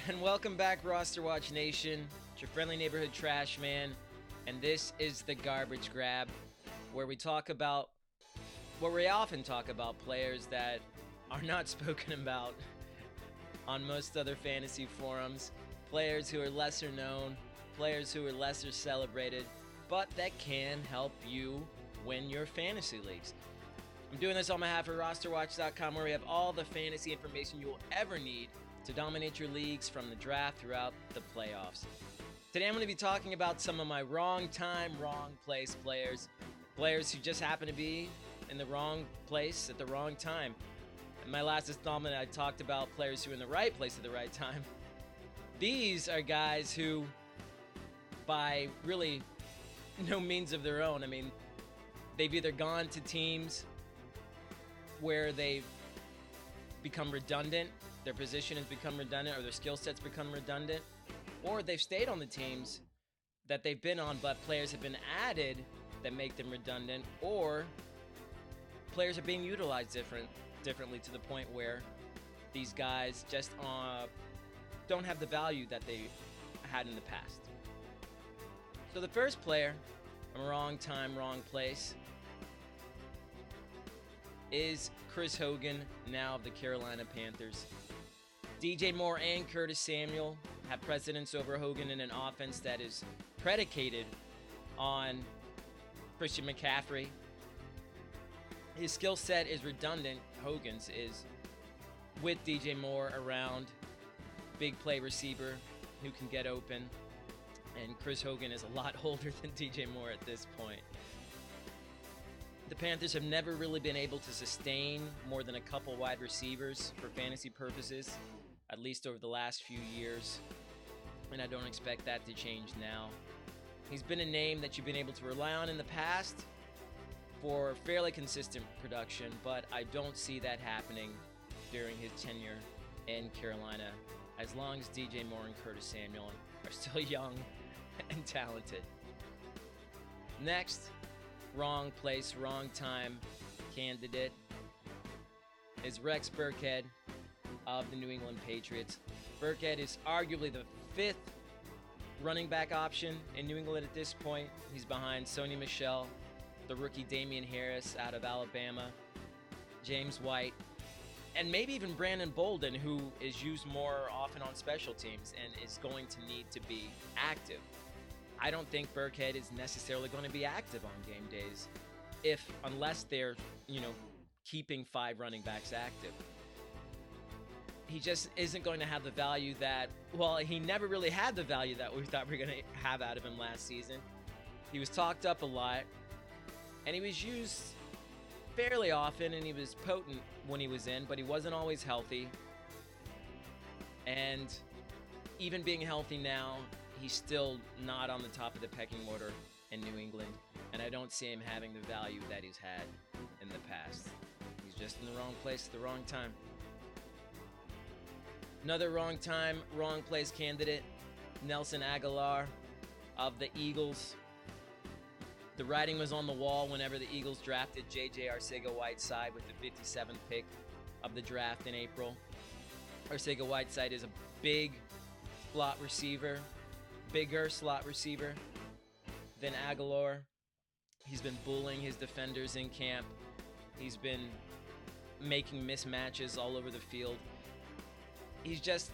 And welcome back, RosterWatch Nation. It's your friendly neighborhood trash man, and this is the Garbage Grab, where we often talk about players that are not spoken about on most other fantasy forums, players who are lesser known, players who are lesser celebrated, but that can help you win your fantasy leagues. I'm doing this on behalf of RosterWatch.com, where we have all the fantasy information you will ever need to dominate your leagues from the draft throughout the playoffs. Today I'm going to be talking about some of my wrong time, wrong place players who just happen to be in the wrong place at the wrong time. In my last installment, I talked about players who are in the right place at the right time. These are guys who, by really no means of their own, they've either gone to teams where they've become redundant, their position has become redundant, or their skill sets become redundant, or they've stayed on the teams that they've been on, but players have been added that make them redundant, or players are being utilized differently to the point where these guys just don't have the value that they had in the past. So the first player, wrong time, wrong place, is Chris Hogan, now of the Carolina Panthers. DJ Moore and Curtis Samuel have precedence over Hogan in an offense that is predicated on Christian McCaffrey. His skill set is redundant, Hogan's is, with DJ Moore around, big play receiver who can get open, and Chris Hogan is a lot older than DJ Moore at this point. The Panthers have never really been able to sustain more than a couple wide receivers for fantasy purposes, at least over the last few years, and I don't expect that to change now. He's been a name that you've been able to rely on in the past for fairly consistent production, but I don't see that happening during his tenure in Carolina, as long as DJ Moore and Curtis Samuel are still young and talented. Next, wrong place, wrong time candidate is Rex Burkhead of the New England Patriots. Burkhead is arguably the fifth running back option in New England at this point. He's behind Sony Michel, the rookie Damian Harris out of Alabama, James White, and maybe even Brandon Bolden, who is used more often on special teams and is going to need to be active. I don't think Burkhead is necessarily going to be active on game days, unless they're, keeping five running backs active. He just isn't going to have the value he never really had the value that we thought we were going to have out of him last season. He was talked up a lot, and he was used fairly often, and he was potent when he was in, but he wasn't always healthy. And even being healthy now, he's still not on the top of the pecking order in New England, and I don't see him having the value that he's had in the past. He's just in the wrong place at the wrong time. Another wrong time, wrong place candidate, Nelson Agholor of the Eagles. The writing was on the wall whenever the Eagles drafted J.J. Arcega-Whiteside with the 57th pick of the draft in April. Arcega-Whiteside is a bigger slot receiver than Agholor. He's been bullying his defenders in camp. He's been making mismatches all over the field. He's just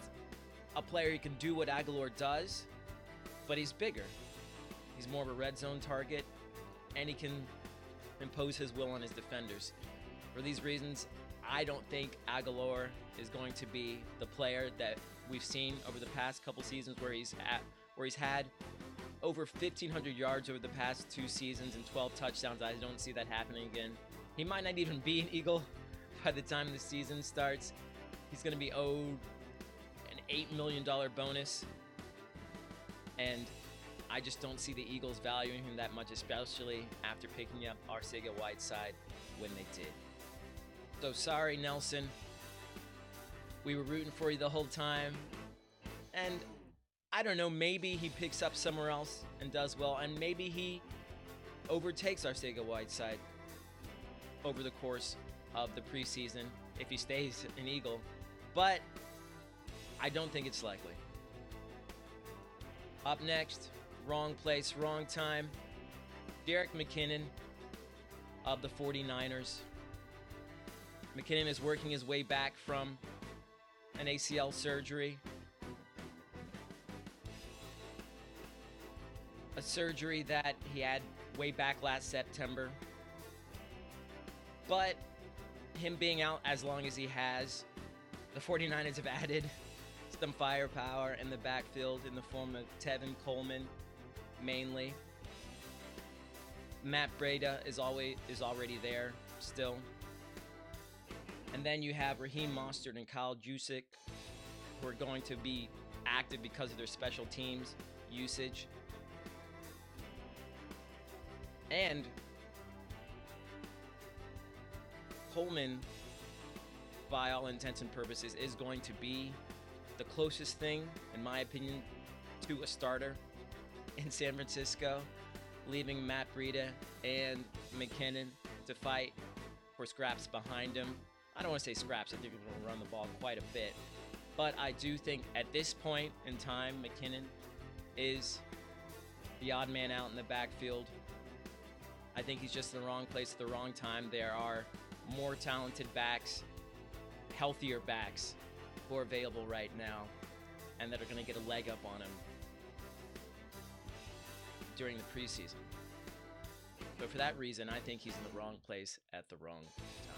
a player who can do what Agholor does, but he's bigger. He's more of a red zone target, and he can impose his will on his defenders. For these reasons, I don't think Agholor is going to be the player that we've seen over the past couple seasons where he's had over 1,500 yards over the past 2 seasons and 12 touchdowns. I don't see that happening again. He might not even be an Eagle by the time the season starts. He's going to be owed an $8 million bonus, and I just don't see the Eagles valuing him that much, especially after picking up Arcega-Whiteside when they did. So sorry, Nelson. We were rooting for you the whole time, and I don't know, maybe he picks up somewhere else and does well, and maybe he overtakes Arcega-Whiteside over the course of the preseason if he stays an Eagle, but I don't think it's likely. Up next, wrong place, wrong time. Derrick McKinnon of the 49ers. McKinnon is working his way back from an ACL surgery. A surgery that he had way back last September. But him being out as long as he has, the 49ers have added some firepower in the backfield in the form of Tevin Coleman, mainly. Matt Breida is already there still. And then you have Raheem Mostert and Kyle Juszczyk, who are going to be active because of their special teams usage. And Coleman, by all intents and purposes, is going to be the closest thing, in my opinion, to a starter in San Francisco, leaving Matt Breida and McKinnon to fight for scraps behind him. I don't want to say scraps. I think they're going to run the ball quite a bit. But I do think at this point in time, McKinnon is the odd man out in the backfield. I think he's just in the wrong place at the wrong time. There are more talented backs, healthier backs who are available right now and that are going to get a leg up on him during the preseason. But for that reason, I think he's in the wrong place at the wrong time.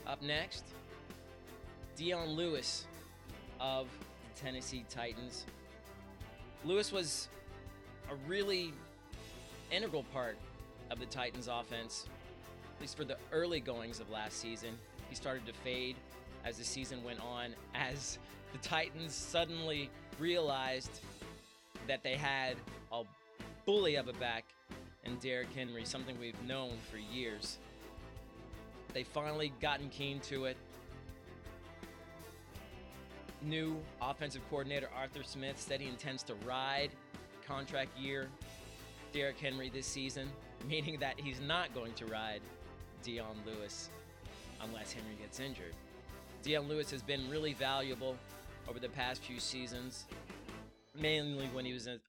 Up next, Dion Lewis of the Tennessee Titans. Lewis was a really integral part of the Titans offense, at least for the early goings of last season. He started to fade as the season went on, as the Titans suddenly realized that they had a bully of a back in Derrick Henry, something we've known for years. They finally gotten keen to it. New offensive coordinator Arthur Smith said he intends to ride contract year Derrick Henry this season, meaning that he's not going to ride Dion Lewis unless Henry gets injured. Dion Lewis has been really valuable over the past few seasons, mainly when he was a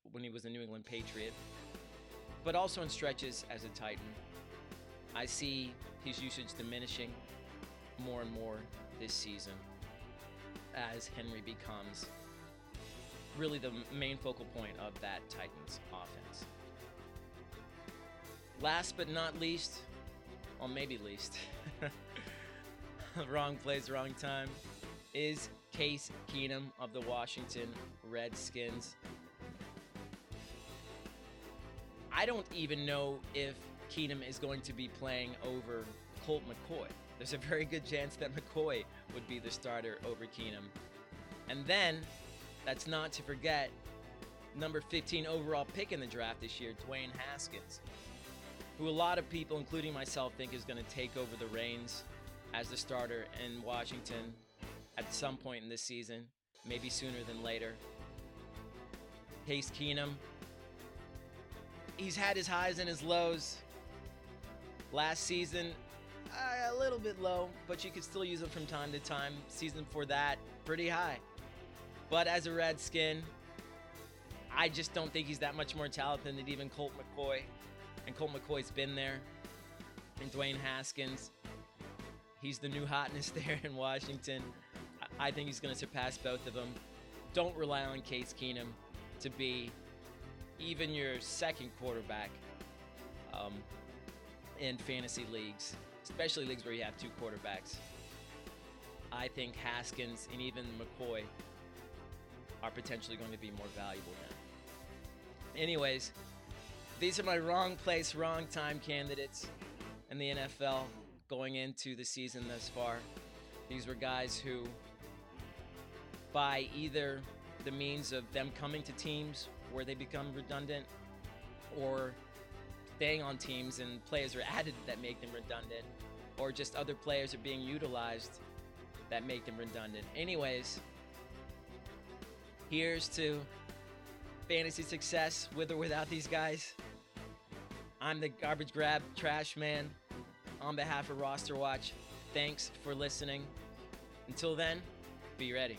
New England Patriot, but also in stretches as a Titan. I see his usage diminishing more and more this season as Henry becomes really the main focal point of that Titans offense. Last but not least, or maybe least, wrong place, wrong time, is Case Keenum of the Washington Redskins. I don't even know if Keenum is going to be playing over Colt McCoy. There's a very good chance that McCoy would be the starter over Keenum. And then, that's not to forget, number 15 overall pick in the draft this year, Dwayne Haskins, who a lot of people, including myself, think is going to take over the reins as the starter in Washington at some point in this season, maybe sooner than later. Case Keenum, he's had his highs and his lows. Last season, a little bit low, but you could still use him from time to time. Season before that, pretty high. But as a Redskin, I just don't think he's that much more talented than even Colt McCoy. And Colt McCoy's been there. And Dwayne Haskins, he's the new hotness there in Washington. I think he's going to surpass both of them. Don't rely on Case Keenum to be even your second quarterback in fantasy leagues, especially leagues where you have two quarterbacks. I think Haskins and even McCoy are potentially going to be more valuable now. Anyways, these are my wrong place, wrong time candidates in the NFL going into the season thus far. These were guys who, by either the means of them coming to teams where they become redundant, or staying on teams and players are added that make them redundant, or just other players are being utilized that make them redundant. Anyways, here's to fantasy success with or without these guys. I'm the garbage grab trash man on behalf of RosterWatch. Thanks for listening. Until then, be ready.